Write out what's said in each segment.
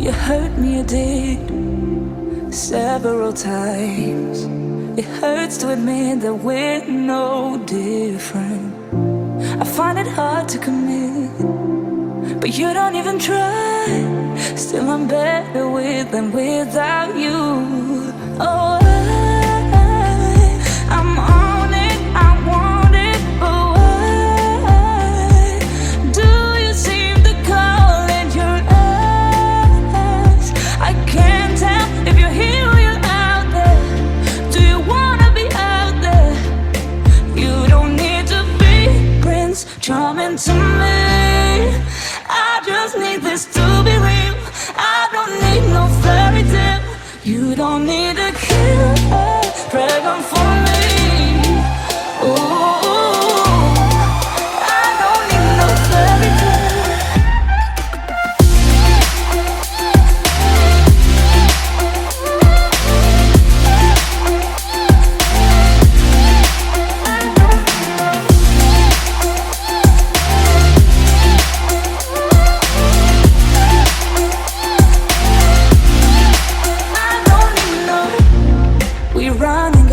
You hurt me, you did, several times. It hurts to admit that we're no different. I find it hard to commit, but you don't even try. Still I'm better with than without you. Oh, I'm on it, I want it, but why do you seem to call in your eyes? I can't tell if you're here or you're out there. Do you wanna be out there? You don't need to be Prince Charming to me. I just need this to be real. I don't need no fairy tale. You don't need a killer pregnant for me. Ooh, I don't need no fairy tale.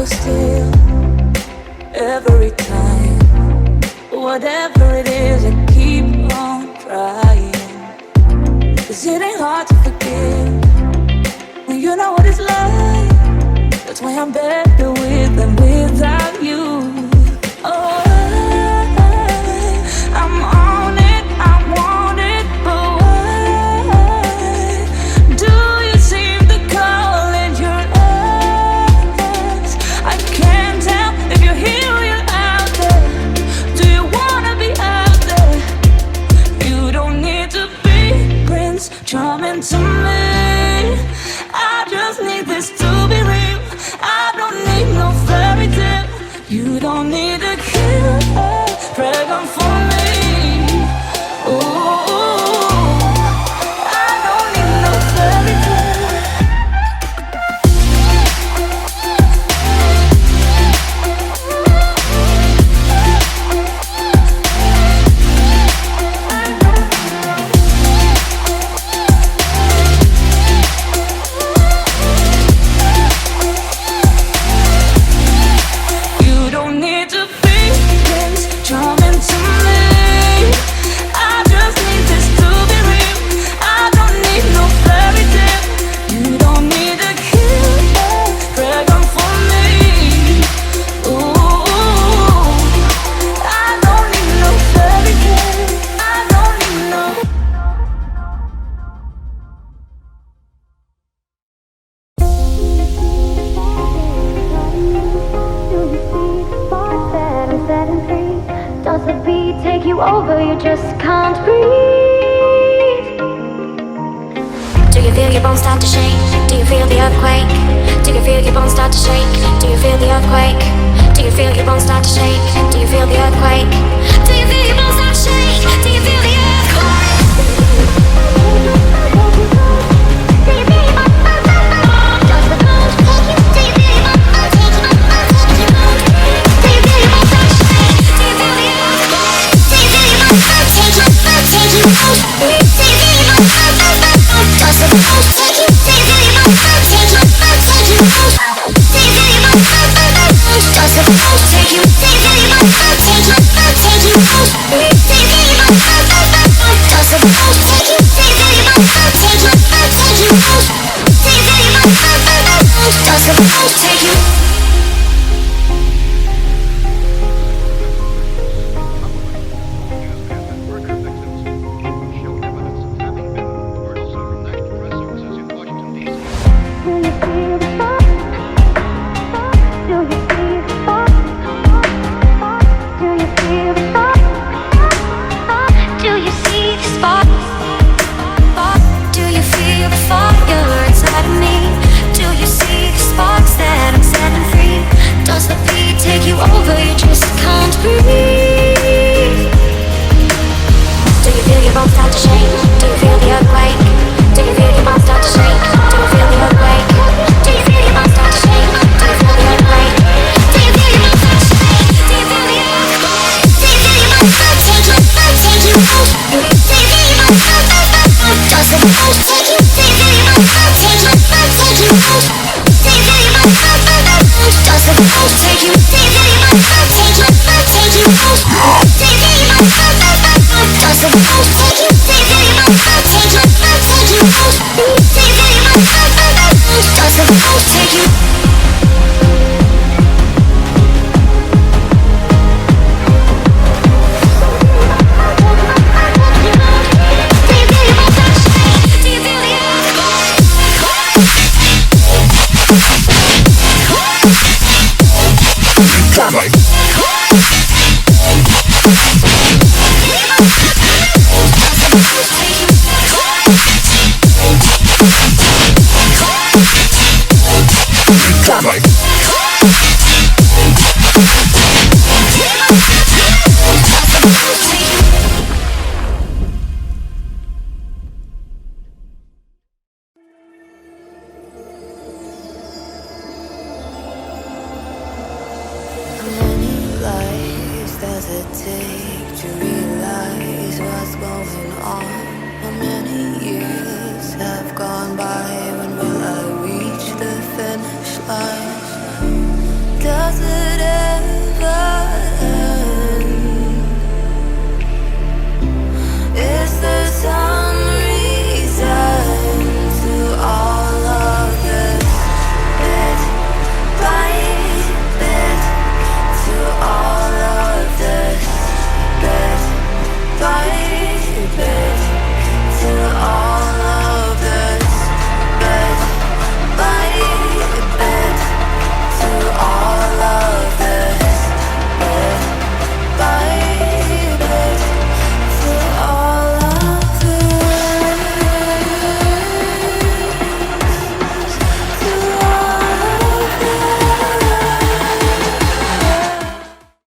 Still, every time, whatever it is, I keep on trying. 'Cause it ain't hard to forgive when you know what it's like. That's why I'm better with than without you. Oh, I'm on it, I want it, but why do you seem to call in your eyes? I can't tell if you're here or you're out there. Do you wanna be out there? You don't need to be Prince Charming to me. I just need this to be real. I don't need no fairy tale. You don't need a killer pregnant for me. Ooh, I don't need no fairy tale. You don't need to be Prince Charming to me. I just need this to be real. I don't need no fairy tale. You don't need a killer pregnant for me. Ooh, I don't need no fairy tale. I don't need no. Does the beat take you over? You just can't breathe. Do you feel your bones start to shake? Do you feel the earthquake? Do you feel your bones start to shake? Do you feel the earthquake? Do you feel your bones start to shake? Do you feel the earthquake? Do you feel your bones start to shake? Do you feel the earthquake? Do you feel your bones? Does the bones take you? Do you feel your bones take you? Do you feel your bones start to shake? Do you feel the earthquake? Do you feel your bones take you? Take you? Do you feel your bones? Does the bones take you? Do you feel your bones take you? Take you? Do you feel your bones? Does the bones take you? Do you feel your bones take you? Take you? Do you feel your bones? Does the bones take you? Do you feel your bones take you? Take you? Do you feel your bones? Does the bones take you? Does the house take you? I'll take you